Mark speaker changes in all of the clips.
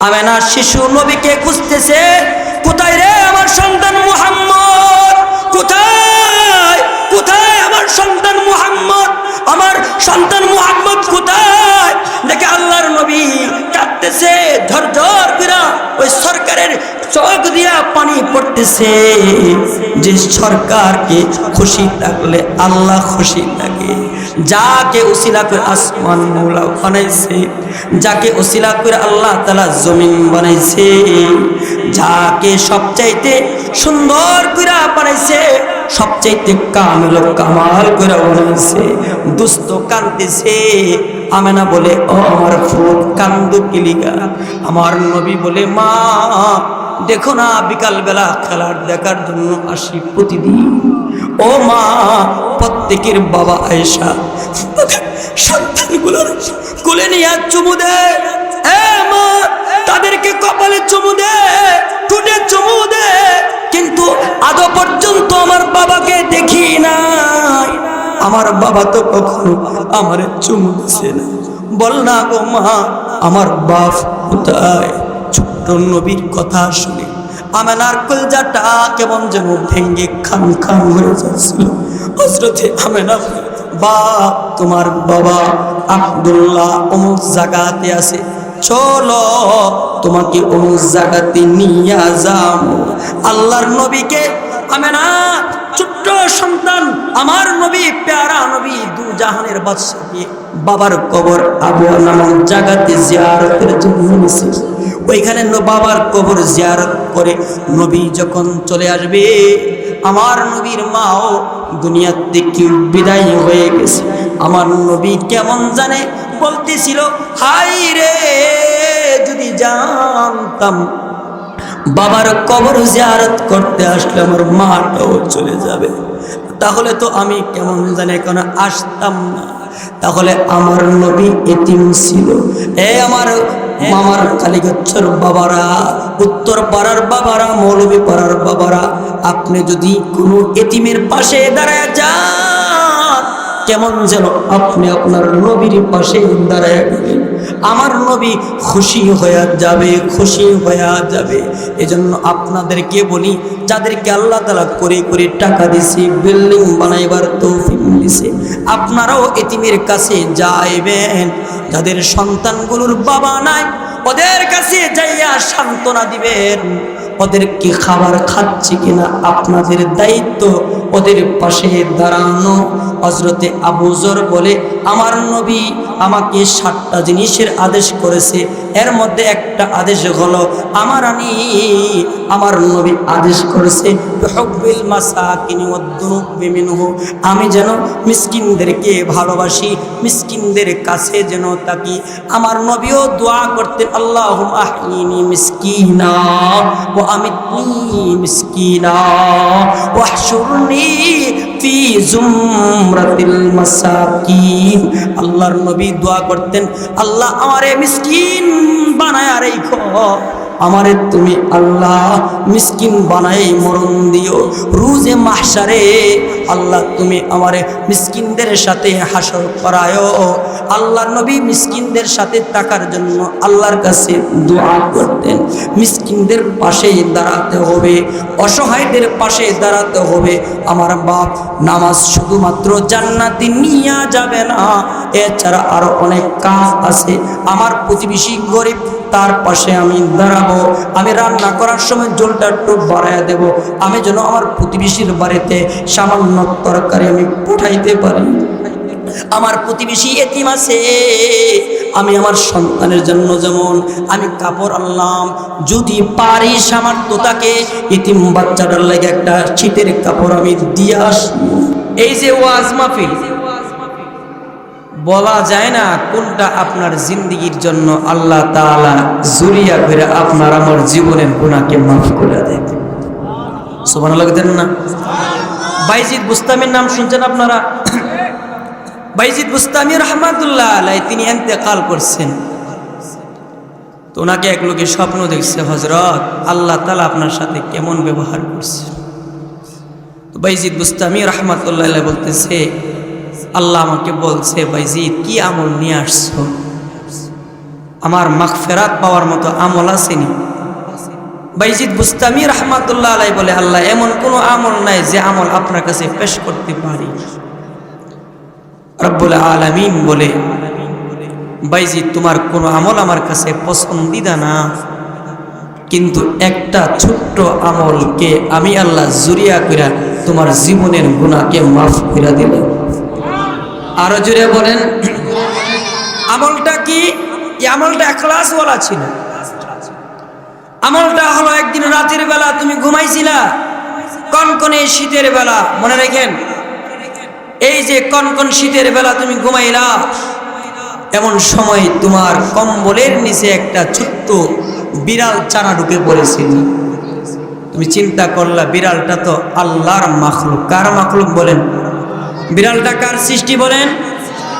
Speaker 1: আমেনা শিশু নবীকে খুঁজতেছে, কোথায় রে আমার সন্তান মুহাম্মদ, কোথায় কোথায় আমার সন্তান মুহাম্মদ, আমার সন্তান মুহাম্মদ কোথায়? দেখে আল্লাহর নবী কাঁদতেছে, ঝরঝর করে ওই সরকারের চোখ দিয়া পানি পড়তেছে। যে সরকারকে খুশি থাকলে আল্লাহ খুশি থাকে, যাকে উসিলা করে আসমান মৌলা বানাইছে, যাকে উসিলা করে আল্লাহ তাআলা জমিন বানাইছে, যাকে সবচাইতে সুন্দর করে বানাইছে, সবচাইতে কামেল কামাল করে বানাইছে, দুস্থ কাঁদতেছে। আমেনা বলে, ও আমার ফুল কান্দু কিলিগা? আমার নবী বলে, মা দেখো না, বিকাল বেলা খেলার দেখার জন্য আসি প্রতিদিন। ও মা, প্রত্যেকের বাবা আয়েশা সন্তানগুলোর কোলে নিয়ে চুমু দেয়, মা তাদেরকে কপালে চুমু দেয়, ঠোঁটে চুমু দেয়, কিন্তু আদৌ পর্যন্ত আমার বাবাকে দেখি নাই। আমার বাবা তো কখনো আমার চুমু দিছে না। বল না গো মা, আমার বাপ কোথায়? ছোট্ট নবীর কথা শুনে আমেনার কলজাটা কেমন যেন ভেঙ্গে খান খান হয়ে যাচ্ছিল। হযরতে আমেনা, বাপ তোমার বাবা আব্দুল্লাহ অমুক জায়গাতে আছে, চলো তোমাকে অমুক জায়গাতে নিয়ে যাবো। আল্লাহর নবীকে আমেনা ছোট্ট সন্তান, আমার নবী প্যারা নবী দু জাহানের বাদশাকে বাবার কবর আবু নামক জায়গাতে জিয়ারতের জন্য নিছে। ওইখানে বাবার কবর জিয়ারত করে নবী যখন চলে আসবে, আমার নবীর মাও দুনিয়া থেকে বিদায় হয়ে গেছে। আমার নবী কেমন জানে বলতেছিল, হাই রে যদি জানতাম বাবার কবর জিয়ারত করতে আসলে আমার মাটাও চলে যাবে, তাহলে তো আমি কেমন জানে কেন আসতাম না। তাহলে আমার নবী এতিম ছিল। আমার মামার কালীগচ্ছর বাবারা, উত্তর পাড়ার বাবারা, মৌলভী পাড়ার বাবারা, আপনি যদি কোনো এতিমের পাশে দাঁড়ায় যান, কেমন যেন আপনি আপনার নবীর পাশে দাঁড়ায় গেলেন। আমার নবী খুশি হয়ে যাবে, খুশি হয়ে যাবে। এজন্য আপনাদেরকে বলি, যাদেরকে আল্লাহ তাআলা করে করে টাকা দিছে, বিল্ডিং বানাইবার তৌফিক দিছে, আপনারাও এতিমের কাছে যাইবেন। যাদের সন্তানগুলোর বাবা নাই, ওদের কাছে যাইয়া সান্ত্বনা দিবেন। ওদেরকে খাবার খাচ্ছে কিনা আপনাদের দায়িত্ব, ওদের পাশে দাঁড়ানো। হযরতে আবু যর বলে, আমার নবী আমাকে 7টা জিনিসের আদেশ করেছে, এর মধ্যে একটা আদেশ হলো আমার নবী আদেশ করেছে হুব্বিল মাসাকিনি ওয়াদ-দুনুবি মিনহু, আমি যেন মিসকিনদেরকে ভালোবাসি, মিসকিনদের কাছে যেন থাকি। আমার নবীও দোয়া করতেন, আল্লাহুম্মা আহইনি মিসকিনা ওয়া আমিতনি মিসকিনা ওয়াহশুরনি ফি জুমরাতিল মাসাকিন। আল্লাহর নবী দোয়া করতেন, আল্লাহ আমারে মিসকিন বানায়া রাখো, আমারে তুমি আল্লাহ মিসকিন বানাই মরণ দিও। রোজে মাহশারে আল্লাহ তুমি আমারে মিসকিনদের সাথে হাসর করায়ো। আল্লাহর নবী মিসকিনদের সাথে থাকার জন্য আল্লাহর কাছে দোয়া করতেন। মিসকিনদের পাশে দাঁড়াতে হবে, অসহায়দের পাশে দাঁড়াতে হবে। আমার বাপ, নামাজ শুধুমাত্র জান্নাতে নিয়ে যাবে না, এছাড়া আরো অনেক কাজ আছে। আমার প্রতিবেশী গরিব, তার পাশে আমি দাঁড়াবো। আমি রান্না করার সময় জলটা একটু বাড়াইয়া দেব, আমি যেন আমার প্রতিবেশীর বাড়িতে সামান্য তরকারি আমি পাঠাইতে পারি। আমার প্রতিবেশী এতিম আছে, আমি আমার সন্তানের জন্য যেমন আমি কাপড় আনলাম, যদি পারি সামর্থ্য তাকে এতিম বাচ্চাটার লাগে একটা শীতের কাপড় আমি দিয়ে আসবো। এই যে ওয়াজ মাহফিল, বলা যায় না কোনটা আপনার জিন্দেগির জন্য আল্লাহ তাআলা জুরিয়া করে আপনার আমার জীবনের গুনাহকে মাফ করে দেন। সুবহানাল্লাহ দেন না? বাইজিদ বুস্তামির নাম শুনছেন আপনারা? বাইজিদ বুস্তামি রাহমাতুল্লাহ আলাইহি তিনি ইন্তেকাল করছেন। তো ওনাকে এক লোকে স্বপ্ন দেখছে, হযরত আল্লাহ তাআলা আপনার সাথে কেমন ব্যবহার করছে। তো বাইজিদ বুস্তামি রাহমাতুল্লাহ আলাইহি বলতেছে, আল্লাহ আমাকে বলছে, বাইজিদ কি আমল নিয়ে আসছো? আমার মাগফিরাত পাওয়ার মতো আমল আসেনি। বাইজিদ বুস্তামি রহমাতুল্লাহ আলাই বলে, আল্লাহ এমন কোনো আমল নাই যে আমল আপনার কাছে পেশ করতে পারি। রব্বুল আলামিন বলে, বাইজিদ তোমার কোনো আমল আমার কাছে পছন্দিদা না, কিন্তু একটা ছোট্ট আমলকে আমি আল্লাহ জুরিয়া কইরা তোমার জীবনের গুনাহকে মাফ করে দিলাম। আরো জোরে বলেন আমলটা কি? এই আমলটা ইখলাস ওয়ালা ছিল। আমলটা হলো একদিন রাতের বেলা তুমি ঘুমাইছিলা, কনকনে শীতের বেলা, মনে রাখেন এই যে কনকন শীতের বেলা তুমি ঘুমাইলা, এমন সময় তোমার কম্বলের নিচে একটা ছোট্ট বিড়াল চানা ঢুকে পড়েছিল। তুমি চিন্তা করলা বিড়ালটা তো আল্লাহর মাখলুক। কার মাখলুক বলেন? বিড়ালটা কার সৃষ্টি বলেন?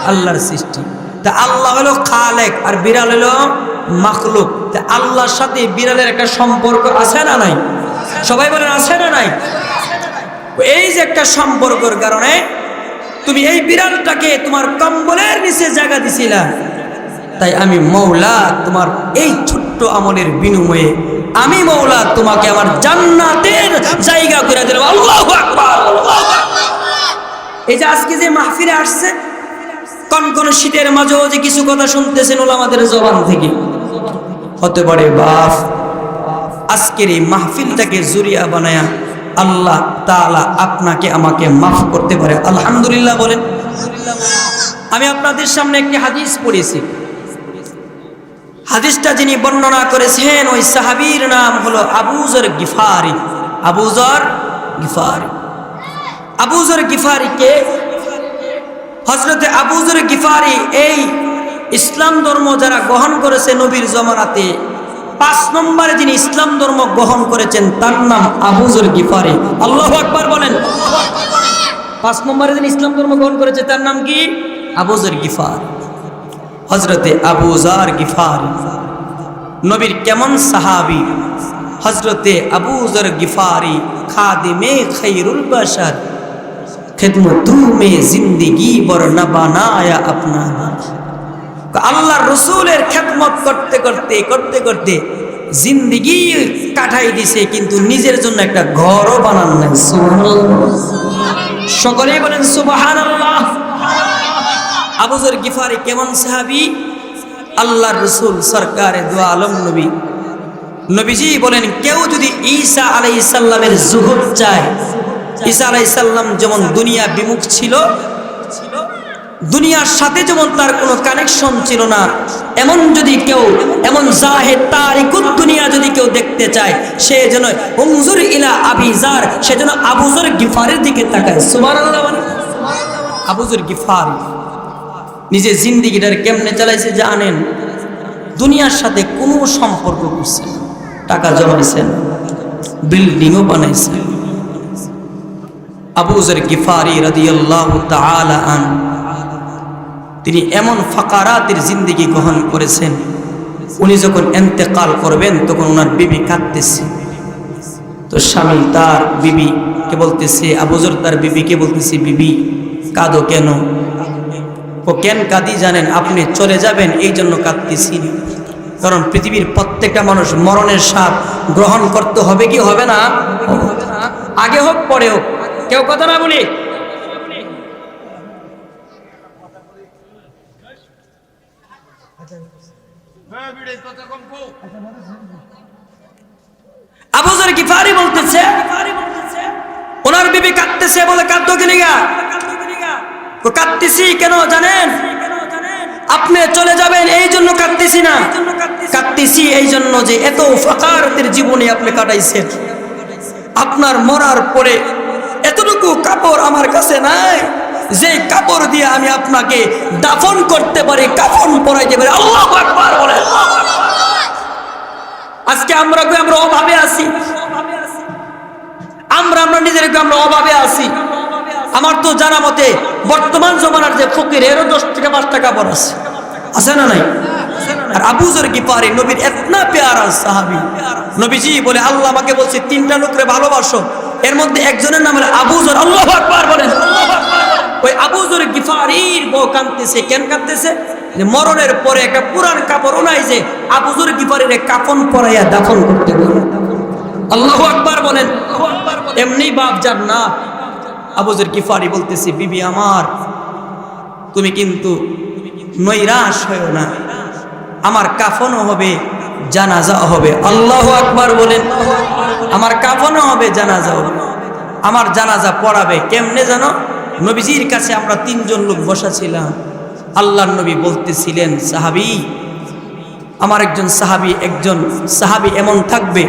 Speaker 1: আল্লাহর সৃষ্টি। তা আল্লাহ হলো খালেক আর বিড়াল হলো মাখলুক। তা আল্লাহর সাথে বিড়ালের একটা সম্পর্ক আছে না নাই? সবাই বলেন আছে না নাই? এই যে একটা সম্পর্কের কারণে তুমি এই বিড়ালটাকে তোমার কম্বলের নিচে জায়গা দিছিলা, তাই আমি মওলা তোমার এই ছোট্ট আমলের বিনিময়ে আমি মওলা তোমাকে আমার জান্নাতের জায়গা করে দিলাম। আল্লাহু আকবার। এই যে আজকে যে মাহফিলে আসছে, কনকন শীতের মাঝেও যে কিছু কথা শুনতেছেন ওলামাদের জবান থেকে, হতে পারে বাপ আজকের এই মাহফিলটাকে জুরিয়া বানায়া আল্লাহ তাআলা আপনাকে আমাকে মাফ করতে পারে। আলহামদুলিল্লাহ বলেন। আমি আপনাদের সামনে একটি হাদিস পড়েছি। হাদিসটা যিনি বর্ণনা করেছেন ওই সাহাবীর নাম হলো আবু যর গিফারি। আবু যর গিফারি। আবু যর গিফারিকে হযরতে আবু যর গিফারি এই ইসলাম ধর্ম যারা গ্রহণ করেছে নবীর জমানাতে 5 নম্বরে যিনি ইসলাম ধর্ম গ্রহণ করেছেন তার নাম আবু যর গিফারি। আল্লাহু আকবার বলেন। 5 নম্বরে যিনি ইসলাম ধর্ম গ্রহণ করেছে তার নাম কি? আবু যর গিফারি। হযরতে আবু যর গিফারি নবীর কেমন সাহাবী? হযরতে আবু যর গিফারি খাদিমে খায়রুল বাশার, খিদমতু মে জিंदगी বরনা বানায়া আপনা। আল্লাহর রাসূলের খেদমত করতে করতে করতে করতে জিন্দেগি কাটাই দিছে, কিন্তু নিজের জন্য একটা ঘরও বানান নাই। সুবহানাল্লাহ। সকলেই বলেন সুবহানাল্লাহ। আবু যর গিফারি কেমন সাহাবী? আল্লাহর রাসূল সরকারে দু আলম নবী নবীজি বলেন, কেউ যদি ঈসা আলাইহিস সালামের যুহুদ চায়, ঈসা আলাইহিস সালাম যেমন দুনিয়া বিমুখ ছিল, দুনিয়ার সাথে যেমন তার কোনো কানেকশন ছিল না, এমন যদি কেউ এমন জাহেদ তারিকুদ দুনিয়া যদি কেউ দেখতে চায়, সে যেন উনজুর ইলা আবি যার, সে যেন আবু যর গিফারির দিকে তাকায়। সুবহানাল্লাহ। আবু যর গিফারি নিজে জিন্দেগিটার কেমনে চালাইছে জানেন? দুনিয়ার সাথে কোনো সম্পর্ক করছে না, টাকা জমাইছেন, বিল্ডিংও বানাইছেন। আবু যর গিফারি রাদিয়াল্লাহু তাআলা আন তিনি এমন ফাকারাতের জিন্দেগি গ্রহণ করেছেন, উনি যখন ইন্তেকাল করবেন তখন ওনার বিবি কাঁদতেছে। তো স্বামী তার বিবিকে বলতেছে, আবু যর তার বিবিকে বলতেছে, বিবি কাঁদো কেন? ও কেন কাঁদি জানেন? আপনি চলে যাবেন এই জন্য কাঁদতেছি। কারণ পৃথিবীর প্রত্যেকটা মানুষ মরণের স্বাদ গ্রহণ করতে হবে কি হবে না? আগে হোক পরে হোক, কেউ কথা না বলি। আবু যর গিফারি বলতেছে, ওনার বিবি কাঁদতেছে, বলে কাঁদতো কি লিগা? ও কাঁদতেছি কেন জানেন? আপনি চলে যাবেন এই জন্য কাঁদতেছি না, কাঁদতেছি এই জন্য যে এত ফাকারাতের জীবনে আপনি কাটাইছেন, আপনার মরার পরে এতটুকু কাপড় আমার কাছে নাই যে কাপড় দিয়ে আমি আপনাকে দাফন করতে পারি, কাফন পরাইতে পারি। আল্লাহু আকবার বলেন। আজকে আমরা অভাবে আছি, আমরা নিজেদেরকে আমরা অভাবে আছি। আমার তো জানা মতে বর্তমান জমানার যে ফকির এরও 10 থেকে 5 টাকা কাপড় আছে না নাই? আর আবু যর গিফারি নবীর এতনা প্যারা সাহাবী, নবীজি বলে আল্লাহ আমাকে বলছে 3টা লোকরে ভালোবাসো, এর মধ্যে একজনের নাম হলো আবু যর। আল্লাহু আকবার বলেন। ওই আবু যর গিফারির বউ কাঁদতেছে। কেন কাঁদতেছে? যে মরণের পরে একটা পুরান কাপড় নাই যে আবু যর গিফারিরে কাফন পরাইয়া দাফন করতে বলে। আল্লাহু আকবার বলেন। এমনি বাপ যার না আবু যর গিফারি বলতেছে, বিবি আমার তুমি কিন্তু নৈরাশ হয়ো না, আমার কাফনও হবে জানাজাও হবে। আল্লাহু আকবার বলেন। আমার কাফনও হবে জানাজাও হবে। আমার জানাজা পড়াবে কেমনে জানো? নবীজির কাছে আমরা 3 জন লোক বসা ছিলাম। আল্লাহর নবী বলতেছিলেন, সাহাবী, আমার একজন সাহাবী এমন থাকবে,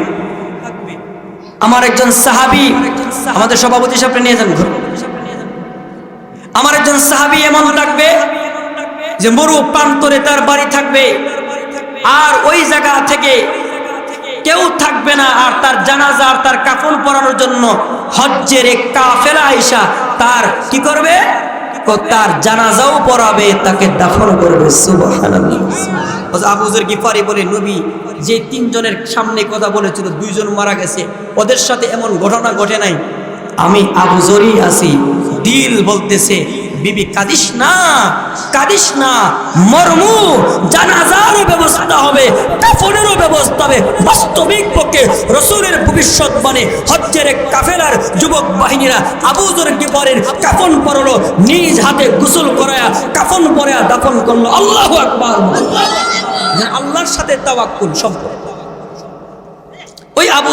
Speaker 1: আমার একজন সাহাবী, আমাদের সভাপতি সাহেবকে নিয়ে যান ঘর, আমার একজন সাহাবী এমন থাকবে যে মরু প্রান্তরে তার বাড়ি থাকবে, আর ওই জায়গা থেকে কেউ থাকবে না, আর তার জানাজা আর তার কাফন পরানোর জন্য হজ্জের এক কাফেলা আয়েশা তার কি করবে? তার জানাজাও পড়াবে, তাকে দাফন করবে। সুবহানাল্লাহ। আবু যর গিফারি বলে, নবী যে 3 জনের সামনে কথা বলেছিল 2 জন মারা গেছে, ওদের সাথে এমন ঘটনা ঘটে নাই, আমি আবু যরই আছি। দিল বলতেছে, বিবি কাঁদিস না, মরমু জানাজারও ব্যবস্থা হবে, কাফনেরও ব্যবস্থা হবে। বাস্তবিক পক্ষে রাসূলের ভবিষ্যৎবাণী হজ্জের কাফেলার যুবক বাহিনীরা আবু যর গিফারির কাফন পরলো, নিজ হাতে গোসল করায়া কাফন পরায়া দাফন করলো। আল্লাহু আকবার। আল্লাহর সাথে তাওয়াক্কুল সম্পর্ক। ওই আবু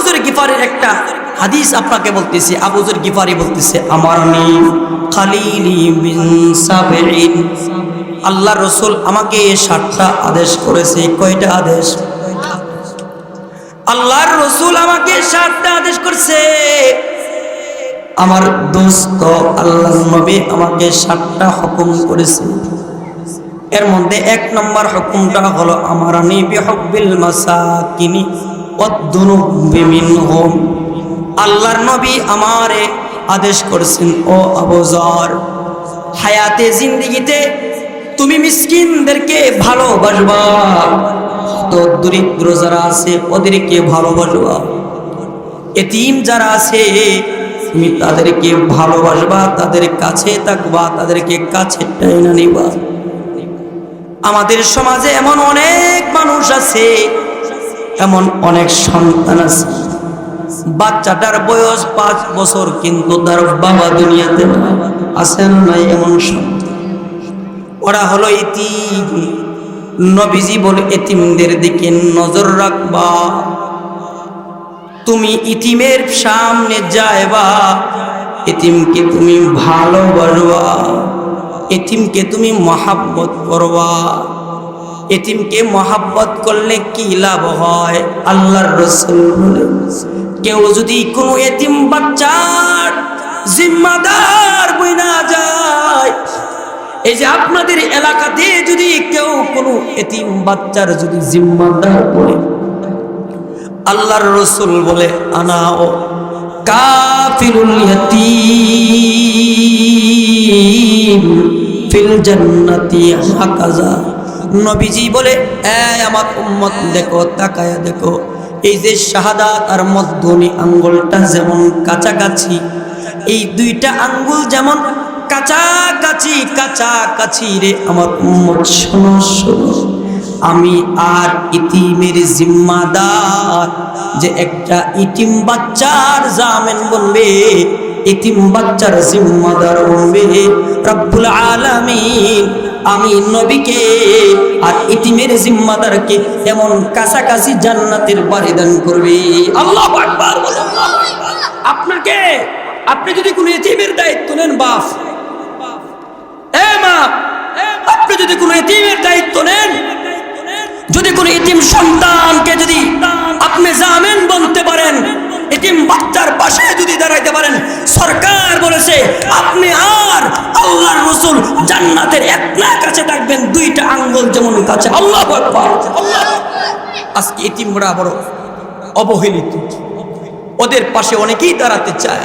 Speaker 1: যর গিফারির একটা হাদিস আপনাকে বলতেছি। আবু যর গিফারি বলতেছে, আমারনি খালিলি বিন সাবঈন, আল্লাহর রাসূল আমাকে 60টা আদেশ করেছে। কয়টা আদেশ? আল্লাহর রাসূল আমাকে 60টা আদেশ করছে। আমার দোস্ত আল্লাহর নবী আমাকে 60টা হুকুম করেছে। এর মধ্যে 1 নম্বর হুকুমটা হলো, আমারানি বিহুব্বিল মাসাকিনি ওয়াদ-দুনুবি মিনহুম। আল্লাহর নবী আমারে আদেশ করেছেন, ও আবু যর, হায়াতে জিন্দেগিতে তুমি মিসকিনদেরকে ভালোবাসবা, তো দরিদ্র যারা আছে ওদেরকে ভালোবাসবা, এতিম যারা আছে তুমি তাদেরকে ভালোবাসবা, তাদের কাছে থাকবা, তাদেরকে কাছে টেনে নিবা। আমাদের সমাজে এমন অনেক মানুষ আছে, এমন অনেক সন্তান আছে, বাচ্চাটার বয়স 5 বছর কিন্তু তার বাবা দুনিয়াতে আছেন নাই, এমন সন্তান। ওরা হলো ইতিম। নবীজি বলে, এতিমদের দিকে নজর রাখবা। তুমি ইতিমের সামনে যাইবা, এতিমকে তুমি ভালোবাসবা, এতিমকে তুমি মহাব্বত করবা। এতিমকে মহাব্বত করলে কি লাভ হয়? আল্লাহর রাসূল বলে, কেউ যদি কোনো এতিম বাচ্চার জিম্মাদার বইনা যায়, এই যে আপনাদের এলাকাতে যদি কেউ কোনো এতিম বাচ্চার যদি জিম্মাদার বলে, আল্লাহর রাসূল বলে, আনাও কাফিলুল ইয়াতীম ফিল জান্নাতি হাকাজা। নবীজি বলে, আমার উম্মত দেখো, তাকায়া দেখো, এই যে শাহাদাত আর মধ্যমী আঙ্গুলটা যেমন কাছাকাছি, এই 2টা আঙ্গুল যেমন কাছাকাছি রে আমার উম্মত, শোনো, আমি আর ইতিমের জিম্মাদার, যে একটা ইতিম বাচ্চার জামিন বলবে, ইতিম বাচ্চার জিম্মাদার বলবে রব্বুল আলামিন। আমি নবীকে আর ইতিমের জিম্মাদারকে এমন কাছাকাছি জান্নাতের বাড়ি দান করবে। আল্লাহু আকবার। আপনাকে, আপনি যদি কোনো ইতিমের দায়িত্ব নেন, বাপ, মা, আপনি যদি কোনো ইতিমের দায়িত্ব নেন, যদি কোনো ইতিম সন্তানকে যদি আপনি জামিন বলতে পারেন, ইতিম বাচ্চার পাশে যদি দাঁড়াইতে পারেন, সরকার বলেছে আপনি আর আল্লাহর রাসূল জান্নাতের একলা কাছে থাকবেন, 2টা আঙ্গুল যেমন কাছে। আল্লাহু আকবার। আজকে ইতিমরা বড় অবহেলিত, ওদের পাশে অনেকেই দাঁড়াতে চায়।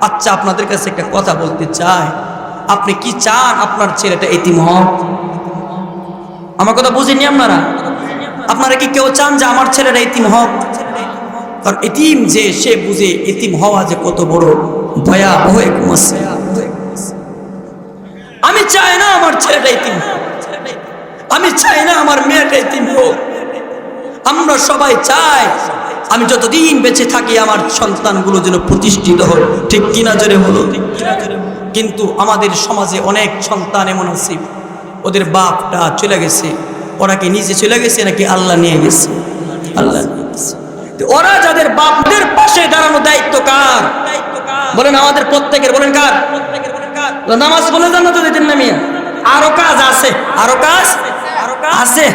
Speaker 1: আচ্ছা, আপনাদের কাছে একটা কথা বলতে চাই, আপনি কি চান আপনার ছেলেটা ইতিম হোক? আমার কথা বুঝেননি আপনারা? আপনারা কি কেউ চান যে আমার ছেলেটা ইতিম হোক? কারণ ইতিম যে, সে বুঝে ইতিম হওয়া যে কত বড় ভয়াবহ এক মাসলা। আমি চাই ছেলেটা ইতিম, আমি চাই না আমার মেয়েটা ইতিম হোক। আমরা সবাই চাই আমি যতদিন বেঁচে থাকি আমার সন্তানগুলো যেন প্রতিষ্ঠিত হোক, ঠিক কিনা জোরে হলো। কিন্তু আমাদের সমাজে অনেক সন্তান এমন আছে ওদের বাপটা চলে গেছে, ওরা কি নিজে চলে গেছে নাকি আল্লাহ নিয়ে গেছে? আল্লাহ নিয়ে গেছে। ওরা যাদের বাপদের পাশে দাঁড়ানো দায়িত্ব কার? বলেন আমাদের প্রত্যেকের, বলেন কার? নামাজ বলে জান্নাতে যেতেন না মিয়া? আরো কাজ আছে, আরো কাজ আছে।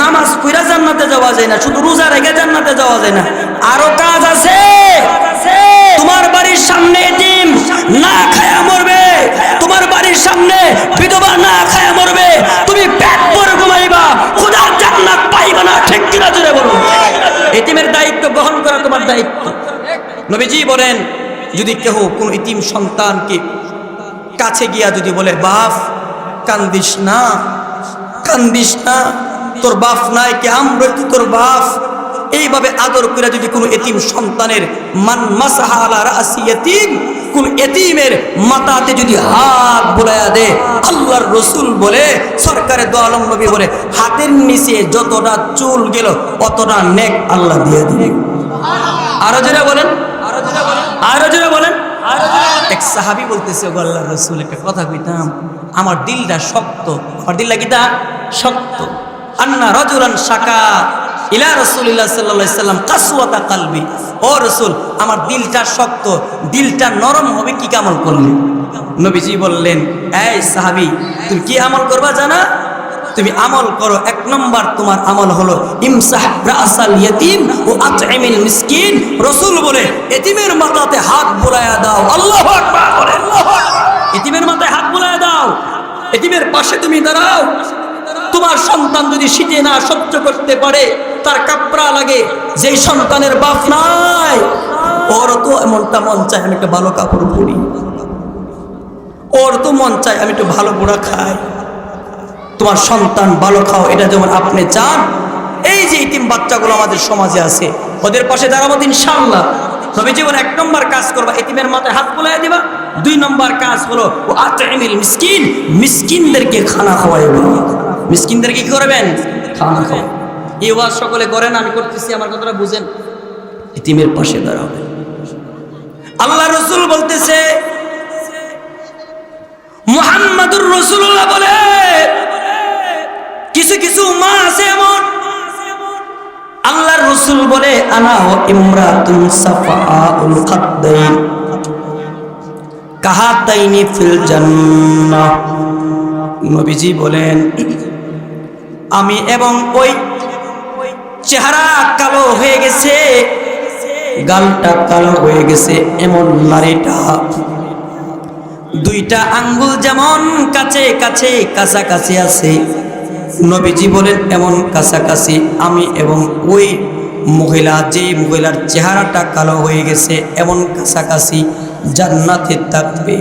Speaker 1: নামাজ পড়া জান্নাতে যাওয়া যায় না, শুধু রোজা রেখে জান্নাতে যাওয়া যায় না, আরো কাজ আছে। তোমার বাড়ির সামনে এতিম না খায়া মরবে, তোমার বাড়ির সামনে বিধবা না খায়া মরবে, তুমি পেট ভরে ঘুমাইবা, খোদার জান্নাত পাইবা না, ঠিক কিনা জোরে বলুন। এতিমের দায়িত্ব গ্রহণ করা তোমার দায়িত্ব। নবীজি বলেন যদি কেউ কোন এতিম সন্তানকে কাছে গিয়া যদি বলে বাপ কান্দিস না, কান্দিস না, তোর বাপ নাই কি আমরা তো তোর বাপ, এইভাবে আদর করে যদি কোনো এতিম সন্তানের মান মাসাহা আলা রাসি ইয়াতিম, কোন এতিমের মাথাতে যদি হাত বুলায়া দে, আল্লাহর রাসূল বলে, সরকারে দো আলম নবী বলে, হাতের নিচে যতটা চুল গেল অতটা নেক আল্লাহ দিয়ে দিবে। আরো জোরে বলেন, আরো জোরে বলেন। এক সাহাবী বলতেছে গো আল্লাহর রাসূল একটা কথা কইতাম, আমার দিলটা শক্ত, আমার দিলটা কিটা শক্ত। আন্না রাজুলান শাকা ইলা রাসূলিল্লাহ সাল্লাল্লাহু আলাইহি সাল্লাম কাসওয়াতা কলবি, ও রাসূল আমার দিলটা শক্ত, দিলটা নরম হবে কি আমল করলে? নবীজি বললেন এই সাহাবী তুমি কি আমল করবা জানা? তুমি আমল করো, এক নম্বর তোমার আমল হলো ইমসাহ রাসাল ইয়াতিম ও আতইমিল মিসকিন। রাসূল বলে এতিমের মাথাতে হাত বুলায়া দাও। আল্লাহু আকবার বলেন, এতিমের মাথায় হাত বুলায়া দাও, এতিমের পাশে তুমি দাঁড়াও। তোমার সন্তান যদি শীতে না সহ্য করতে পারে, তার কাপড়া লাগে, যেই সন্তানের বাপ নাই ওর তো এমনটা মন চায় আমি একটা ভালো কাপড় পরি, ওর তো মন চায় আমি একটু ভালো পোড়া খাই। তোমার সন্তান ভালো খাও, এটা যেমন আপনি চান, এই যে ইতিম বাচ্চাগুলো আমাদের সমাজে আছে ওদের পাশে দাঁড়াবো ইনশাআল্লাহ। তবে জীবন এক নম্বর কাজ করবা এতিমের মাথায় হাত বুলাইয়া দিবা, দুই নম্বর কাজ হলো ও আতইমিল মিসকিন, মিসকিনদেরকে খানা খাওয়াইবা। মিসকিনদেরকে কি করবেন? খানা খাওয়া। এই ওয়াজ সকলে করেন, আমি করতেছি, আমার কথাটা বুঝেন। এতিমের পাশে দাঁড়াবে। আল্লাহ রাসূল বলতেছে মুহাম্মাদুর রাসূলুল্লাহ বলে কিছু কিছু মা আছে এমন, আল্লাহর রাসূল বলে আনা ও ইমরাতুন সাফাউল খাদ্দাইন কাহাতাইনি ফিল জান্নাহ। নবীজি বলেন আমি এবং ওই চেহারা কালো হয়ে গেছে, গালটা কালো হয়ে গেছে এমন নারীটা, দুইটা আঙ্গুল যেমন কাছে কাছে কাছাকাছি আছে, নবীজি বলেন এমন কাছাকাছি আমি এবং ওই মহিলা, যে মহিলার চেহারাটা কালো হয়ে গেছে এমন কাছাকাছি জান্নাতে থাকবে।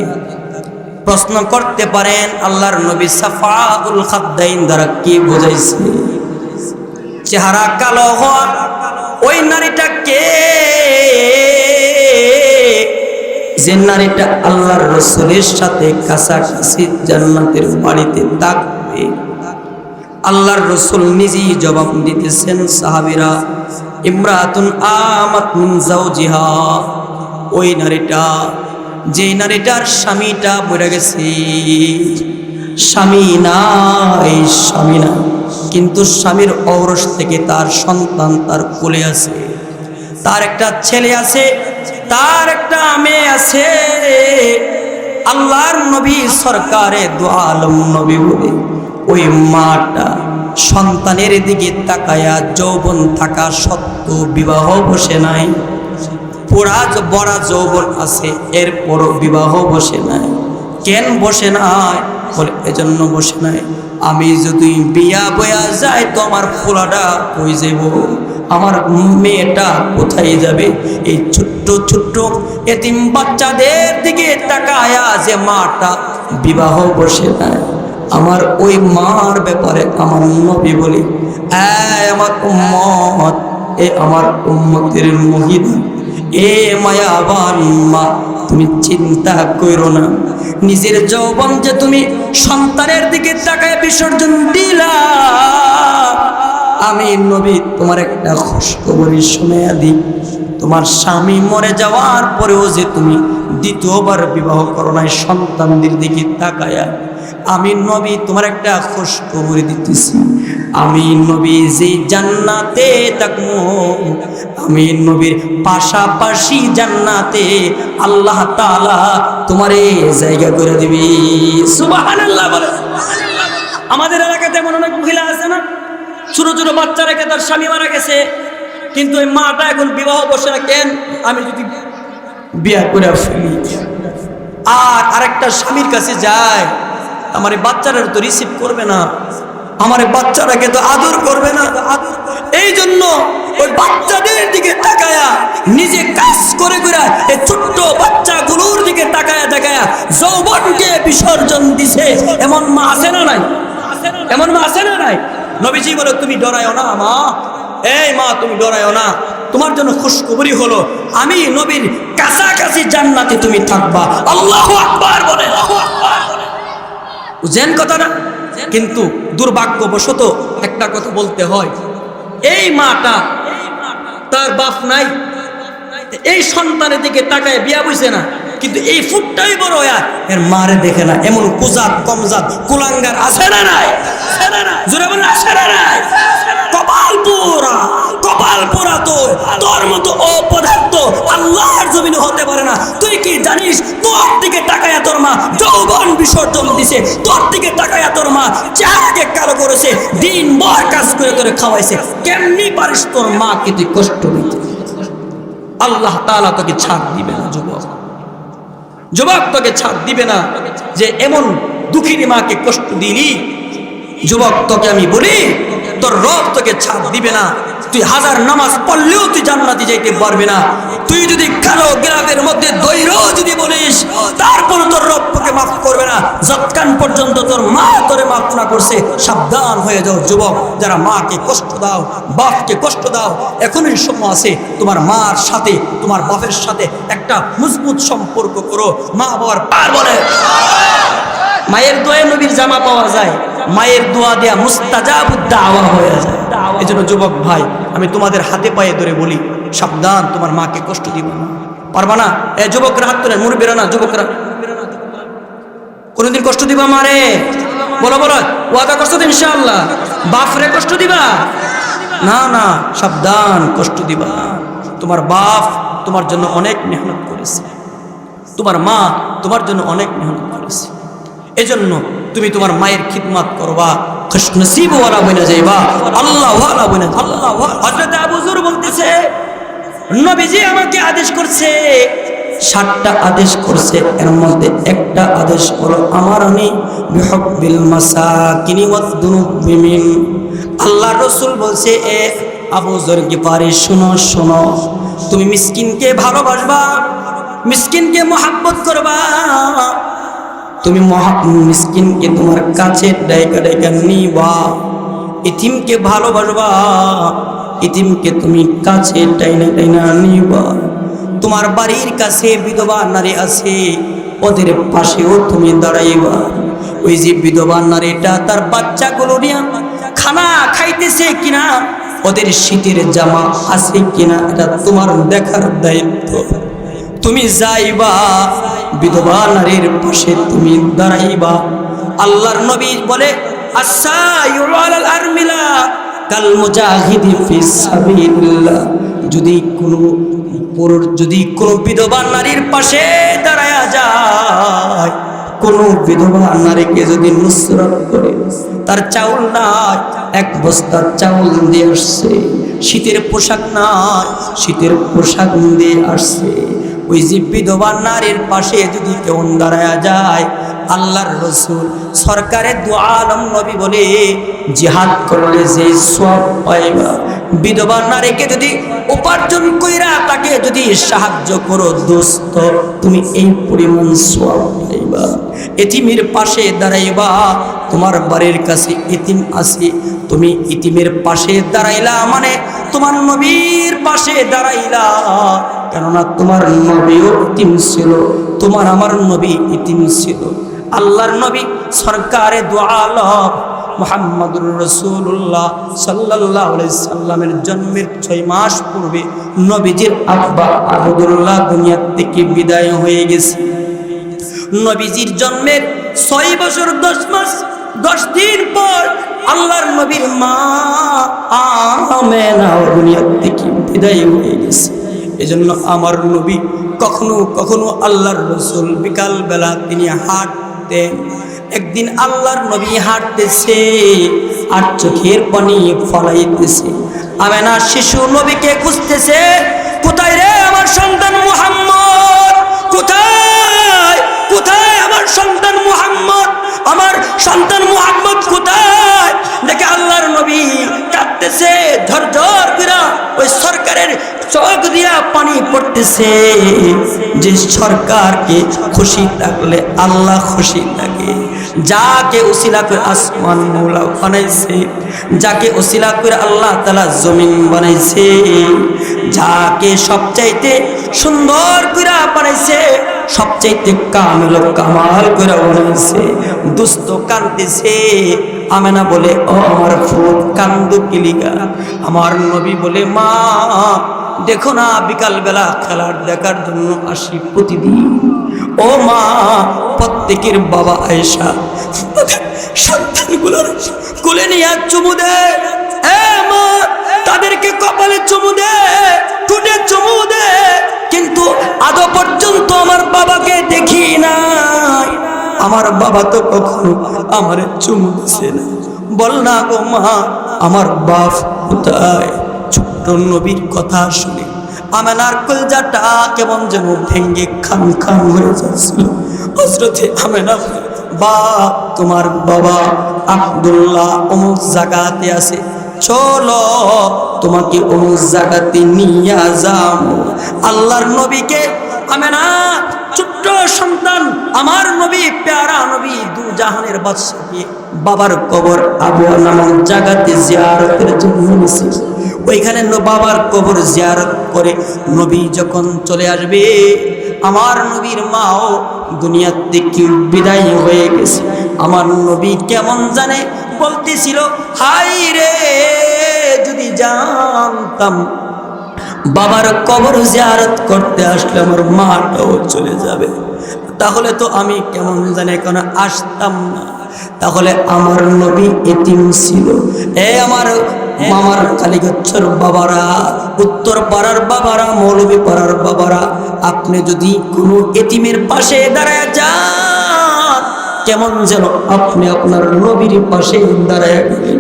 Speaker 1: প্রশ্ন করতে পারেন আল্লাহর নবী সাফাউল খাদ্দাইন দ্বারা কি বোঝাইছে? চেহারা কালো হওয়া ওই নারীটা কে? যে নারীটা আল্লাহর রাসূলের সাথে কাছাকাছি জান্নাতের বাড়িতে থাকবে। আল্লাহর রাসূল নিজেই জবাব দিতেছেন সাহাবীরা ইমরাতুন আমাত মিন যাওজিহা, ওই নারীটা যে নারীটার স্বামীটা মরে গেছে, স্বামী নাই, স্বামী না, কিন্তু স্বামীর ঔরস থেকে তার সন্তান তার কোলে আছে, তার একটা ছেলে আছে, তার একটা মেয়ে আছে। আল্লাহর নবী সরকারে দু আলম নবী বলে ওই মাটা সন্তানের দিকে তাকায়া যৌবন থাকা সত্ত্বেও বিবাহ বসে নাই, বড়া যৌবন আছে এরপরও বিবাহ বসে নাই। কেন বসে নাই? বলে এজন্য বসে নাই আমি যদি বিয়া বয়া যায় তো আমার ফোলাটা হয়ে যাব, আমার মেয়েটা কোথায় যাবে? এই ছোট্ট ছোট্ট এতিম বাচ্চাদের দিকে তাকায়া যে মাটা বিবাহ বসে নাই, আমার ওই মার ব্যাপারে আমার নবী বলি আমার উম্মত, এ আমার উম্মতের মহিলা, এ মায়াবান মা তুমি চিন্তা করো না, নিজের যৌবন যে তুমি সন্তানের দিকে তাকায় বিসর্জন দিলা, আমি নবী তোমার একটা খুশখবরি শুনাইয়া দিই। তোমার স্বামী মরে যাওয়ার পরেও যে তুমি দ্বিতীয়বার বিবাহ করো নাই সন্তানদের দিকে তাকায়া, আমি নবী তোমার একটা খুশখবরি দিতেছি। আমি নবী যে জান্নাতে থাকবো, আমি নবীর পাশাপাশি জান্নাতে আল্লাহ তাআলা তোমারে জায়গা করে দিবি। সুবহানাল্লাহ বলে। আমাদের এলাকাতে এমন অনেক মহিলা আছে না, ছোট ছোট বাচ্চা রেখে তার স্বামী মারা গেছে, কিন্তু ওই মাটা এখন বিবাহ বসে না। কেন? আমি যদি বিয়া করে ফেলি আর আরেকটা স্বামীর কাছে যায়, আমার এই বাচ্চারা তো রিসিভ করবে না, আমার এই বাচ্চাটাকে তো আদর করবে না। এই জন্য ওই বাচ্চাদের দিকে তাকায়া, নিজে কাজ করে করে এই ছোট্ট বাচ্চাগুলোর দিকে তাকায়া তাকায়া যৌবনকে বিসর্জন দিছে। এমন মা আছে না নাই? এমন মা আছে না নাই? নবীজি বলে, তুমি ডরায়ও না মা, এই মা তুমি ডরায়ও না, তোমার জন্য খুশখবরি হলো আমি নবীর কাছাকাছি জান্নাতে তুমি থাকবা। আল্লাহু আকবার বলে। বুঝেন কথাটা? কিন্তু দুর্ভাগ্যবশত একটা কথা বলতে হয়, এই মাটা তার বাপ নাই, এই সন্তানের দিকে তাকায় বিয়া বইছে না, কিন্তু এই ফুটটাই বড় হয় এর মারে দেখে না। এমন কুজাত কমজাত কুলাঙ্গার আছে না নাই? জোরে বলে আছে না নাই? কপাল পোড়া, কপাল পোড়া তোর মতো অপদার্থ আল্লাহর জমিনে হতে পারে না। তুই কি জানিস, তোর দিকে তাকায়া তোর মা যৌবন বিসর্জন দিছে, তোর দিকে তাকায়া তোর মা চেহারাকে কালো করেছে, দিন ভর কাজ করে তোরে খাওয়াইছে। কেমনি পারিস তোর মাকে তুই কষ্ট দিতে? আল্লাহ তাআলা তোকে ছাড় দিবে না যুবক, যুবক তোকে ছাড় দিবে না যে এমন দুঃখিনী মাকে কষ্ট দিলি। যুবক তোকে আমি বলি, তোর রব তোকে ছাড় দিবে না। তুই হাজার নামাজ পড়লেও তুই জান্নাতে যাইতে পারবি না। তুই যদি কালো গ্রামের মধ্যে দৈরও যদি বলিস, তারপর তোর রব তোকে মাফ করবে না যতক্ষণ পর্যন্ত তোর মা তোরে মাফ না করছে। সাবধান হয়ে যাও যুবক, যারা মাকে কষ্ট দাও, বাপকে কষ্ট দাও, এখনই সময় আছে তোমার মার সাথে, তোমার বাপের সাথে একটা মজবুত সম্পর্ক করো। মা বাবার পার বলে, মায়ের দোয়ায় নবীর জামা পাওয়া যায়, মায়ের দোয়া দেয়া মুস্তাজাবুদ দাওয়া হয়ে যায়। এই জন্য যুবক ভাই, আমি তোমাদের হাতে পায়ে ধরে বলি, সাবধান, তোমার মাকে কষ্ট দিবা না, পারবা না। এ যুবকরা হাত তোলেন, মুরব্বিরা না, যুবকরা কোনদিন কষ্ট দিবা মারে? বলো বলো, ওয়াদা করছো তো ইনশাআল্লাহ? বাপরে কষ্ট দিবা না? না, সাবধান, কষ্ট দিবা। তোমার বাপ তোমার জন্য অনেক মেহনত করেছে, তোমার মা তোমার জন্য অনেক মেহনত করেছে। এজন্য তুমি তোমার মায়ের খিদমত করবা, খুশনসিব ওয়ালা বইনা যাইবা, আল্লাহ ওয়ালা বইনা। হযরত আবু যর বলতেছে, নবীজি আমাকে আদেশ করছে, 7টা আদেশ করছে, এর মধ্যে একটা আদেশ হলো আমারনি বিহুব্বিল মাসাকিনি ওয়াদ দুনুবি মিন। আল্লাহ রাসূল বলছে, এ আবু যর গিফারি শোনো শোনো, তুমি মিসকিনকে ভালোবাসবা, মিসকিনকে মহব্বত করবা, তুমি মিসকিনকে তোমার কাছে ডাইকা ডাইকা নিবা, ইতিমকে ভালোবাসবা, ইতিমকে তুমি কাছে টাইনা টাইনা নিবা। তোমার বাড়ির কাছে বিধবা নারী আছে, ওদের পাশেও তুমি দাঁড়াইবা। ওই যে বিধবা নারীটা তার বাচ্চাগুলো নিয়ে খানা খাইতেছে কিনা, ওদের শীতের জামা আছে কিনা, এটা তোমার দেখার দায়িত্ব। তুমি যাইবা, বিধবা নারীর পাশে তুমি দাঁড়াইবা। আল্লাহর নবী বলে, আস-সাইয়ু আলাল আরমিলা কাল মুজাহিদি ফিস সাবিলিল্লাহ। যদি কোনো বিধবা নারীর পাশে দাঁড়ায়া যায়, কোন বিধবা নারীকে যদি নুসরত করে, তার চাউল নাই, 1 বস্তা চাউল দিয়ে আসছে, শীতের পোশাক নাই, শীতের পোশাক দিয়ে আসছে, ওই যে বিধবা নারীর পাশে যদি কেউ দাঁড়ায়া যায়, আল্লাহর রাসূল সরকারে দু আলম নবী বলে, জিহাদ করলে যে সওয়াব পাইবা, বিধবা নারীকে যদি উপার্জন কইরা তাকে যদি সাহায্য করো দোস্ত, তুমি এই পরিমাণ সওয়াব পাইবা। এতিমের পাশে দাঁড়াইবা, তোমার বাড়ির কাছে এতিম আছে, তুমি এতিমের পাশে দাঁড়াইলা মানে তোমার নবীর পাশে দাঁড়াইলা, কেননা তোমার নবীও ইতিম ছিল, তোমার আমার নবী ইতিম ছিল। আল্লাহর নবী সরকারে দু আলম মুহাম্মদুর রাসূলুল্লাহ সাল্লাল্লাহু আলাইহি সাল্লামের জন্মের 6 মাস পূর্বে নবীজির আব্বা আবদুল্লাহ দুনিয়া থেকে বিদায় হয়ে গেছে। নবীজির জন্মের 6 বছর 10 মাস 10 দিন পর আল্লাহর নবীর মা আমেনা দুনিয়া থেকে বিদায় হয়ে গেছে। এজন্য আমার নবী কখনো কখনো আল্লাহর রাসূল বিকাল বেলা তিনি হাঁটতেন। একদিন আল্লাহর নবী হাঁটতেছে আর চোখের পানি ফলাইতেছে। আমেনা শিশু নবীকে খুঁজতেছে, কোথায় রে আমার সন্তান মুহাম্মদ, কোথায় কোথায় আমার সন্তান মুহাম্মদ, আমার সন্তান মুহাম্মদ কোথায়? দেখে আল্লাহর নবী কাঁদতেছে, ঝরঝর করে ওই সরকারের চোখ দিয়া পানি পড়তেছে। যে সরকারকে খুশি থাকলে আল্লাহ খুশি থাকে, যাকে উসিলা করে আসমান মৌলা বানাইছে, যাকে উসিলা করে আল্লাহ তাআলা জমিন বানাইছে, যাকে সবচাইতে সুন্দর করে বানাইছে, সবচাইতে কামিল কামাল করে বানাইছে, দুস্থ কাঁদতেছে। আমেনা বলে, ও আমার ফুট কান্দু কিলিগা? আমার নবী বলে, মা দেখো না বিকাল বেলা খেলার দেখার জন্য আসি প্রতিদিন। ও মা, প্রত্যেকের বাবা আয়েশা সন্তানগুলোর কোলে নিয়ে চুমু দে, মা তাদেরকে কপালে চুমু দে, ঠোঁটে চুমু দে, কিন্তু আদৌ পর্যন্ত আমার বাবাকে দেখি নাই। আমার বাবা তো কখনো আমার চুমু দিছে না। বল না গো মা, আমার বাপ কোথায়? ছোট্ট নবীর কথা শুনে আমেনার কলজাটা কেমন যেন ভেঙ্গে খান খান হয়ে যাচ্ছিল। হযরতে আমেনা, বাপ তোমার বাবা আব্দুল্লাহ অমুক জায়গাতে আছে, চলো তোমাকে অমুক জায়গাতে নিয়ে যাও। আল্লাহর নবীকে আমেনা ছোট্ট সন্তান আমার নবী, প্যারা নবী, দু জাহানের বাদশাকে বাবার কবর আবুয়া নামক জায়গাতে জিয়ারতের জন্য নিছে। ওইখানে বাবার কবর জিয়ারত করে নবী যখন চলে আসবে, আমার নবীর মাও দুনিয়া থেকে বিদায় হয়ে গেছে। আমার নবী কেমন জানে বলতেছিল, হাই রে যদি জানতাম বাবার কবর জিয়ারত করতে আসলে আমার মাটাও চলে যাবে, তাহলে তো আমি কেমন জানে এখন আসতাম না। তাহলে আমার নবী এতিম ছিল। আমার মামার কালীগচ্ছর বাবারা, উত্তর পাড়ার বাবারা, মৌলভী পাড়ার বাবারা, আপনি যদি কোনো এতিমের পাশে দাঁড়ায় যান, কেমন যেন আপনি আপনার নবীর পাশে দাঁড়ায় গেলেন।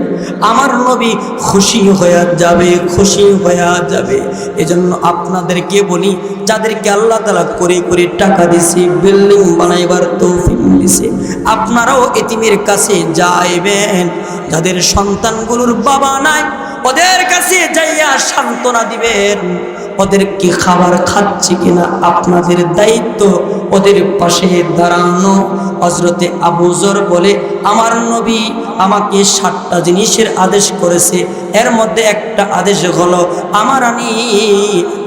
Speaker 1: আমার নবী খুশি হয়ে যাবে, খুশি হয়ে যাবে। এজন্য আপনাদেরকে বলি, যাদেরকে আল্লাহ তাআলা করে করে টাকা দিছে, বিল্ডিং বানাইবার তৌফিক দিছে, আপনারাও এতিমের কাছে যাইবেন। যাদের সন্তানগুলোর বাবা নাই, ওদের কাছে যাইয়া সান্ত্বনা দিবেন। ওদেরকে খাবার খাচ্ছে কিনা আপনাদের দায়িত্ব, ওদের পাশে দাঁড়ানো। হযরতে আবু যর বলে, আমার নবী আমাকে 7টা জিনিসের আদেশ করেছে, এর মধ্যে একটা আদেশ হলো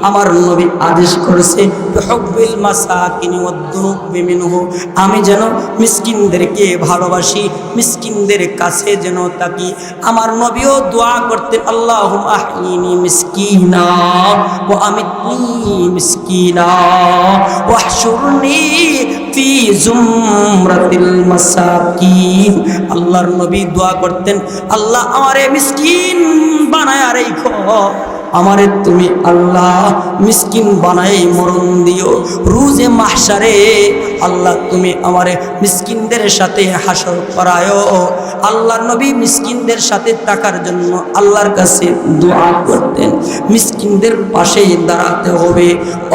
Speaker 1: আমার নবী আদেশ করেছে হুব্বিল মাসাকিন ওয়াদ-দুনুবি মিনহু, আমি যেন মিসকিনদেরকে ভালোবাসি, মিসকিনদের কাছে যেন থাকি। আমার নবীও দোয়া করতেন, আল্লাহুম্মা আহইনি মিসকিনা ওয়া আমিতনি মিসকিনা ওয়াহশুরনি ফি জুমরাতিল মাসাকিন। আল্লাহর নবী দোয়া করতেন, আল্লাহ আমারে মিসকিন বানায়া রাখো, আমারে তুমি আল্লাহ মিসকিন বানাই মরণ দিও। রোজে মাহশারে আল্লাহ তুমি আমারে মিসকিনদের সাথে হাসর করায়। আল্লাহর নবী মিসকিনদের সাথে থাকার জন্য আল্লাহর কাছে দোয়া করতেন। মিসকিনদের পাশে দাঁড়াতে হবে,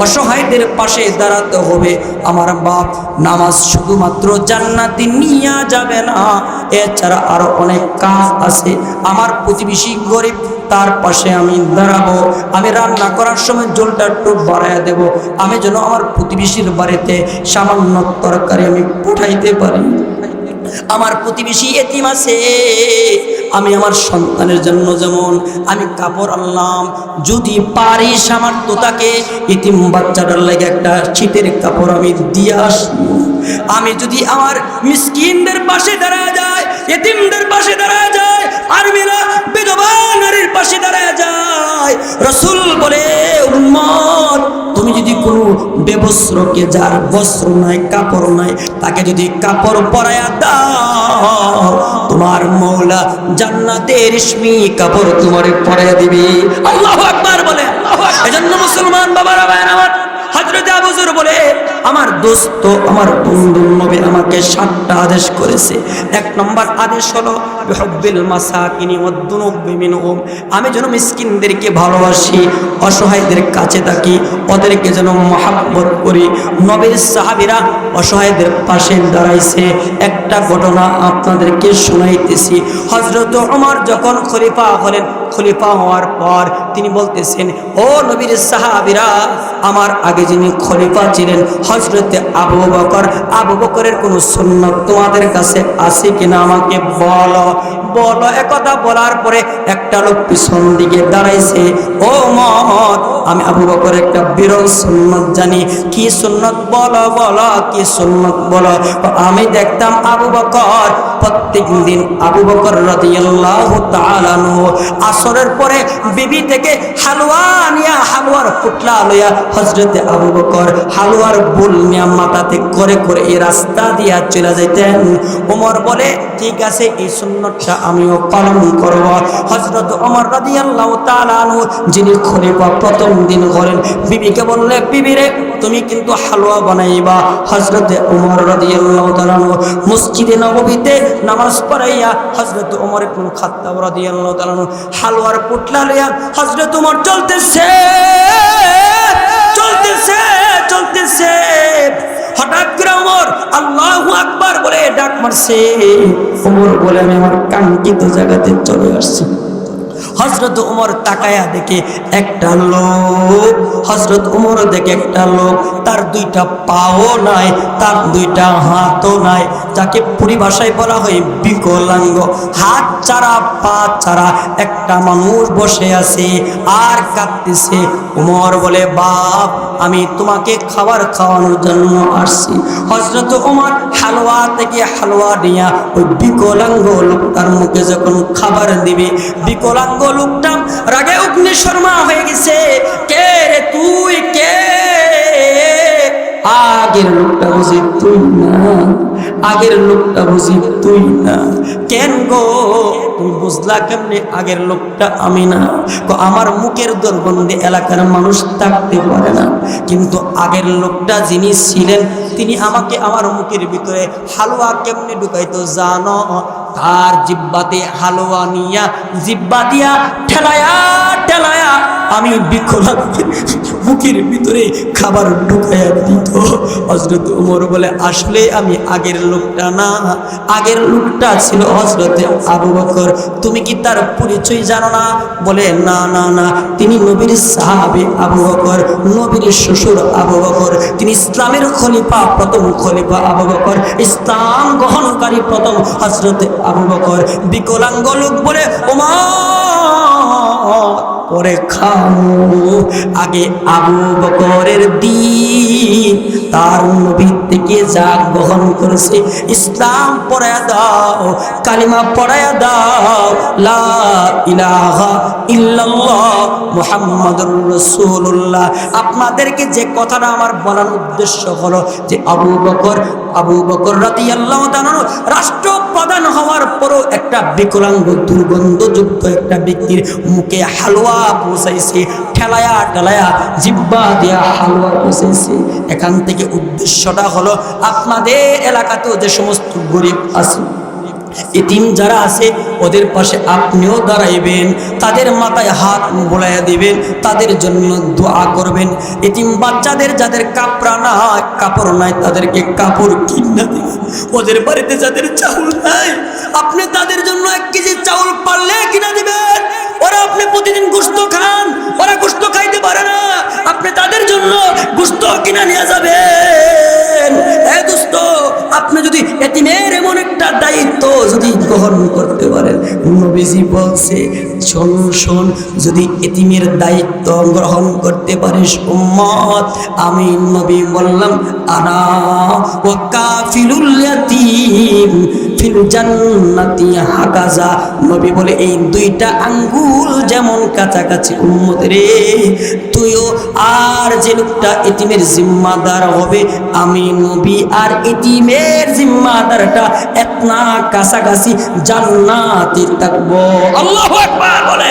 Speaker 1: অসহায়দের পাশে দাঁড়াতে হবে। আমার বাপ, নামাজ শুধুমাত্র জান্নাতে নিয়ে যাবে না, এছাড়া আরো অনেক কাজ আছে। আমার প্রতিবেশী গরিব, তার পাশে আমি দাঁড়াবো। আমি রান্না করার সময় জলটা একটু বাড়াইয়া দেব, আমি যেন আমার প্রতিবেশীর বাড়িতে সামান্য তরকারি আমি পাঠাইতে পারি। আমার প্রতিবেশী এতিম আছে, আমি আমার সন্তানের জন্য যেমন আমি কাপড় আনলাম, যদি পারিস আমার তোতাকে এতিম বাচ্চাটার লাগে একটা শীতের কাপড় আমি দিয়ে আসবো। আমি যদি আমার মিসকিনদের পাশে দাঁড়ায় যায়, এতিমদের পাশে দাঁড়ায় যায়, আর মেয়েরা বিধবা নারীর পাশে দাঁড়ায় যায়, রাসূল বলে উম্মত তুমি যদি কোনো বেবস্ত্রকে, যার বস্ত্র নাই কাপড় নাই, তাকে যদি কাপড় পরায়া দাও, তোমার মওলা জান্নাতের রেশমি কাপড় তোমারে পরায়া দিবে। আল্লাহু আকবার বলে। এজন্য মুসলমান বাবারা ভাইরা আমার, হযরত আবু যর বলে আমার দোস্ত আমার বন্ধু নবী আমাকে 7টা আদেশ করেছে। 1 নম্বর আদেশ হলো বিহুব্বিল মাসাকিনি ওয়াদ-দুনুবি মিনহুম, আমি যেন মিসকিনদেরকে ভালোবাসি, অসহায়দের কাছে থাকি, ওদেরকে যেন মহব্বত করি। নবীর সাহাবীরা অসহায়দের পাশে দাঁড়াইছে। একটা ঘটনা আপনাদেরকে শোনাইতেছি। হযরত ওমর যখন খলিফা হলেন, খলিফা হওয়ার পর তিনি বলতেছেন, ও নবীর সাহাবীরা, আমার আগে যিনি খলিফা ছিলেন হযরতে আবু বকর, আবু বকরের কোন সুন্নাত তোমাদের কাছে আছে কিনা আমাকে বলো বলো। একথা বলার পরে একটা লোক পিছন দিকে দাঁড়াইছে, ও ওমর আমি আবু বকরের একটা বিরল সুন্নাত জানি। কি সুন্নাত বলো বলো, কি সুন্নাত বলো। আমি দেখতাম আবু বকর প্রত্যেক দিন, আবু বকর রাদিয়াল্লাহু তাআলা আনহু আসরের পরে বিবি থেকে হালুয়া নিয়া, হালুয়ার পুটলা লইয়া হযরতে আবু বকর হালুয়ার বুল নিয়া মাথাতে করে করে এই রাস্তা দিয়া চলে যাইতেন। ওমর বলে ঠিক আছে, এই সুন্নতটা আমিও পালন করব। হযরত ওমর রাদিয়াল্লাহু তাআলা আনহু যিনি খলিফা প্রথম দিন করেন, বিবিকে বললে বিবি রে তুমি কিন্তু হালুয়া বানাইবা। হযরতে ওমর রাদিয়াল্লাহু তাআলা আনহু মসজিদে নববীতে নামাজ পড়াইয়া হযরত ওমর ইবনে খাত্তাব রাদিয়াল্লাহু তাআলা আনহু হালুয়ার পুটলা লইয়া হযরত ওমর চলতেছে চলতেছে চলতেছে। হঠাৎ করে ওমর আল্লাহু আকবার বলে ডাক মারছে। ওমর বলে আমি আমার কাঙ্ক্ষিত জায়গাতে চলে আসছি। হযরত ওমর তাকায়া দেখে একটা লোক, হযরত ওমর দেখে একটা লোক, তার 2টা পাও নাই, তার 2টা হাতও নাই, যাকে পরিভাষায় বলা হয় বিকলাঙ্গ। হাত ছাড়া পা ছাড়া একটা মানুষ বসে আছে আর কাঁদতেছে। ওমর বলে বাপ আমি তোমাকে খাবার খাওয়ানোর জন্য আসছি। হযরত ওমর হালুয়া থেকে হালুয়া নিয়া ওই বিকলাঙ্গ লোকটার মুখে যখন খাবার দিবে, বিকলাঙ্গ লোকটা রাগে অগ্নিশর্মা হয়ে গেছে। কে রে তুই, কে? আগের লোকটা বুঝি তুই না, আগের লোকটা বুঝি তুই না। কেন গো তুমি বুঝলা কেমনে আগের লোকটা আমি না? আমার মুখের দুর্গন্ধে এলাকার মানুষ থাকতে পারে না, কিন্তু আগের লোকটা যিনি ছিলেন তিনি আমাকে আমার মুখের ভিতরে হালুয়া কেমনে ঢুকাইতো জানো? তার জিব্বাতে হালুয়া নিয়া জিব্বা দিয়া ঠেলায়া ঠেলায়া আমি বিকলাঙ্গের মুখের ভিতরে খাবার ঢুকাইয়া দিত। হযরত ওমর বলে আসলে আমি আগের লোকটা না, আগের লোকটা ছিল হযরতে আবু বকর। তুমি কি তার পরিচয় জানো না? বলে না না না, তিনি নবীর সাহাবী আবু বকর, নবীর শ্বশুর আবু বকর, তিনি ইসলামের খলিফা, প্রথম খলিফা আবু বকর, ইসলাম গ্রহণকারী প্রথম হযরতে আবু বকর। বিকলাঙ্গ লোক বলে ওমর পরে খাও, আগে আবু বকরের দিন তার নবী থেকে যা গ্রহণ করেছে ইসলাম পড়ায়া দাও, কালিমা পড়ায়া দাও, লা ইলাহা ইল্লাল্লাহ মুহাম্মাদুর রাসূলুল্লাহ। আপনাদেরকে যে কথাটা আমার বলার উদ্দেশ্য হলো যে আবু বকর রাদিয়াল্লাহু তাআলা রাষ্ট্রপ্রধান হওয়ার পরও একটা বিকলাঙ্গ দুর্গন্ধযুক্ত একটা ব্যক্তির মুখে হালুয়া পৌঁছাইছে, ঠেলায়া ঠেলায়া জিব্বা দিয়া হালুয়া পৌঁছাইছে। এখান থেকে উদ্দেশ্যটা হলো আপনাদের এলাকাতেও যে সমস্ত গরিব আছে, এতিম যারা আছে ওদের পাশে আপনিও দাঁড়াইবেন, তাদের মাথায় হাত বোলাইয়া দিবেন, তাদের জন্য দোয়া করবেন। এতিম বাচ্চাদের যাদের কাপড় নাই তাদেরকে কাপড় কিনা দিবেন। ওদের বাড়িতে যাদের চাউল নাই আপনি তাদের জন্য 1 কেজি চাউল পারলে কিনা দিবেন। ওরা আপনি প্রতিদিন গোশত খান, ওরা গোশত খাইতে পারে না, আপনি তাদের জন্য গোশত কিনা নিয়ে যাবেন। দোস্ত আপনি যদি এতিমের এমন একটা যদি গ্রহণ করতে পারেন, নবীজি বলছে শোন শোন, যদি এতিমের দায়িত্ব গ্রহণ করতে পারিস উম্মত, আমি নবী বললাম আনা ওয়া কাফিলুল ইয়াতীম ফিল জান্নাতি হাকাজা। নবী বলে এই দুইটা আঙ্গুল যেমন কাছাকাছি উম্মত রে, তুইও আর যে লোকটা এতিমের জিম্মাদার হবে, আমি নবী আর এতিমের জিম্মাদারটা এতনা কাছাকাছি জান্নাতে থাকবো। আল্লাহু আকবার বলে।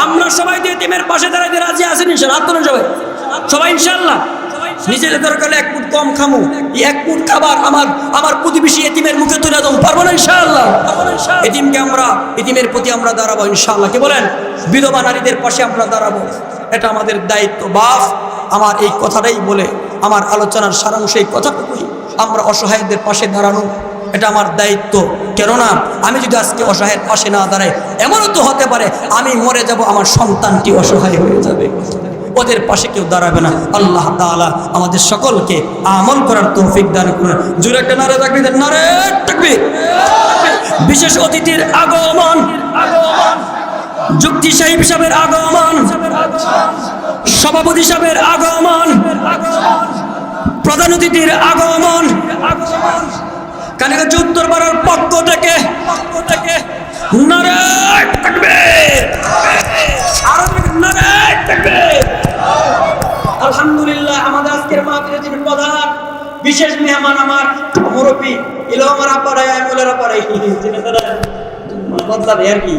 Speaker 1: আমরা সবাই তো এতিমের পাশে দাঁড়াইতে রাজি আছেন ইনশাআল্লাহ? হাত তোলেন সবাই, সবাই ইনশাআল্লাহ। নিজেদের দরকার এক মুঠ কম খামু, এক মুঠ খাবার আমার প্রতিবেশী এতিমের মুখে তুলে দেবো, পারবো না ইনশাআল্লাহ? এতিমকে আমরা, এতিমের প্রতি আমরা দাঁড়াবো ইনশাআল্লাহ। কি বলেন? বিধবা নারীদের পাশে আমরা দাঁড়াবো, এটা আমাদের দায়িত্ব। বাপ আমার এই কথাটাই বলে আমার আলোচনার সারাংশ এই কথাটুকুই, আমরা অসহায়দের পাশে দাঁড়ানো এটা আমার দায়িত্ব। কেননা আমি যদি আজকে অসহায়ের পাশে না দাঁড়াই, এমনও তো হতে পারে আমি মরে যাব, আমার সন্তানটি অসহায় হয়ে যাবে, ওদের পাশে কেউ দাঁড়াবে না। আল্লাহ তাআলা আমাদের সকলকে আমল করার তৌফিক দান করুন। জোরে একটা নারে তাকবীর, নারে তাকবীর। বিশেষ অতিথির আগমন, যুক্তি সাহেব সাহেবের আগমন, সভাপতি সাহেবের আগমন, প্রধান অতিথির আগমন, কানিগঞ্জ উত্তরপাড়ার পক্ষ থেকে নারে তাকবীর, আরো নারে তাকবীর। আলহামদুলিল্লাহ, আমাদের আজকের মাহফিলের যিনি প্রধান বিশেষ মেহমান আমার মুরব্বী, এলো আমার আপারাই, আমি ওলের আপারাই, বদলাবে আর কি।